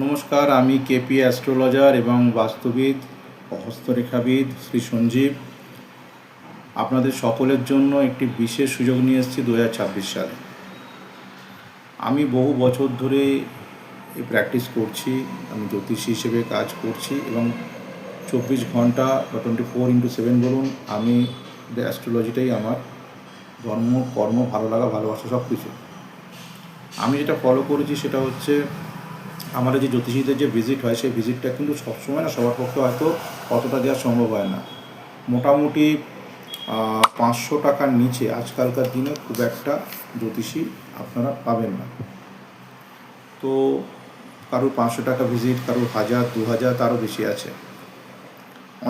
নমস্কার, আমি KP astrologer এবং বাস্তুবিদ হস্তরেখাবিদ শ্রী সঞ্জীব আপনাদের সকলের জন্য একটি বিশেষ সুযোগ নিয়ে এসেছি 2026 সালে। আমি বহু বছর ধরে এই প্র্যাকটিস করছি, আমি জ্যোতিষী হিসেবে কাজ করছি এবং 24 ঘন্টা বা 24x7 বলুন, আমি অ্যাস্ট্রোলজিটাই আমার ধর্ম, কর্ম, ভালো লাগা, ভালোবাসা সব কিছু। আমি যেটা ফলো করেছি সেটা হচ্ছে আমাদের যে জ্যোতিষীদের যে ভিজিট হয় সেই ভিজিটটা কিন্তু সবসময় না সবার পক্ষে হয়তো অতটা দেওয়া সম্ভব হয় না। মোটামুটি 500 টাকার নিচে আজকালকার দিনে খুব একটা জ্যোতিষী আপনারা পাবেন না। তো কারোর 500 টাকা ভিজিট, কারোর 1000, 2000, তারও বেশি আছে।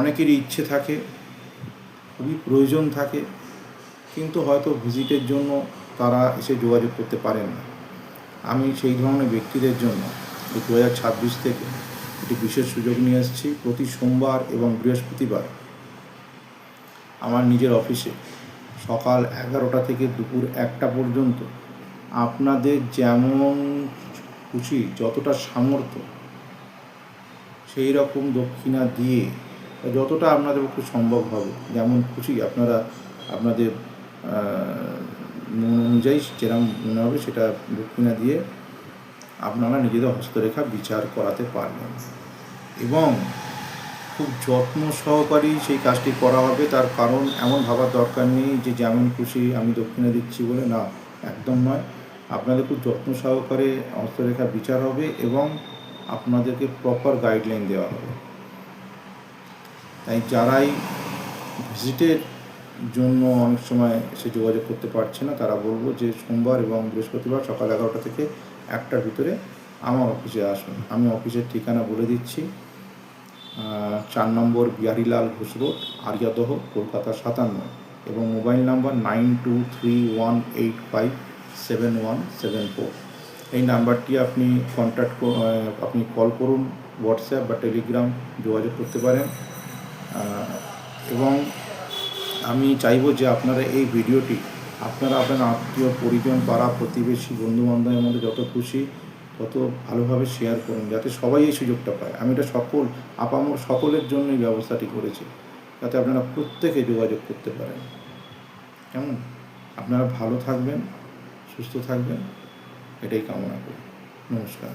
অনেকেরই ইচ্ছে থাকে, খুবই প্রয়োজন থাকে, কিন্তু হয়তো ভিজিটের জন্য তারা এসে যোগাযোগ করতে পারেন না। আমি সেই ধরনের ব্যক্তিদের জন্য 2026 থেকে একটি বিশেষ সুযোগ নিয়ে এসেছি। প্রতি সোমবার এবং বৃহস্পতিবার আমার নিজের অফিসে সকাল 11টা থেকে দুপুর 1টা পর্যন্ত আপনাদের যেমন খুশি, যতটা সামর্থ্য সেই রকম দক্ষিণা দিয়ে যতটা আপনাদের পক্ষে সম্ভব হবে, যেমন খুশি আপনারা আপনাদের মন অনুযায়ী যেরকম মনে হবে সেটা দক্ষিণা দিয়ে আপনারা নিজেদের হস্তরেখা বিচার করাতে পারবেন এবং খুব যত্ন সহকারী সেই কাজটি করা হবে। তার কারণ এমন ভাবার দরকার নেই যে যেমন খুশি আমি দক্ষিণা দিচ্ছি বলে, না, একদম নয়। আপনাদের খুব যত্ন সহকারে হস্তরেখা বিচার হবে এবং আপনাদেরকে প্রপার গাইডলাইন দেওয়া হবে। তাই যারাই ভিজিটের জন্য অনেক সময় এসে যোগাযোগ করতে পারছে না, তারা বলবো যে সোমবার এবং বৃহস্পতিবার সকাল 11টা থেকে 1টার ভিতরে আমার অফিসে আসুন। আমি অফিসের ঠিকানা বলে দিচ্ছি, 4 নম্বর বিহারীলাল ঘোষ রোড, আরিয়াদহ, কলকাতা 57, এবং মোবাইল নাম্বার 9231857174। এই নাম্বারটি আপনি আপনি কল করুন, হোয়াটসঅ্যাপ বা টেলিগ্রাম যোগাযোগ করতে পারেন। এবং আমি চাইব যে আপনারা এই ভিডিওটি আপনারা আপনার আত্মীয় পরিজন, পাড়া প্রতিবেশী, বন্ধুবান্ধবের মধ্যে যত খুশি তত ভালোভাবে শেয়ার করুন, যাতে সবাই এই সুযোগটা পায়। আমি এটা আপামর সকলের জন্য এই ব্যবস্থাটি করেছি, যাতে আপনারা প্রত্যেকে যোগাযোগ করতে পারেন। কেমন? আপনারা ভালো থাকবেন, সুস্থ থাকবেন, এটাই কামনা করি। নমস্কার।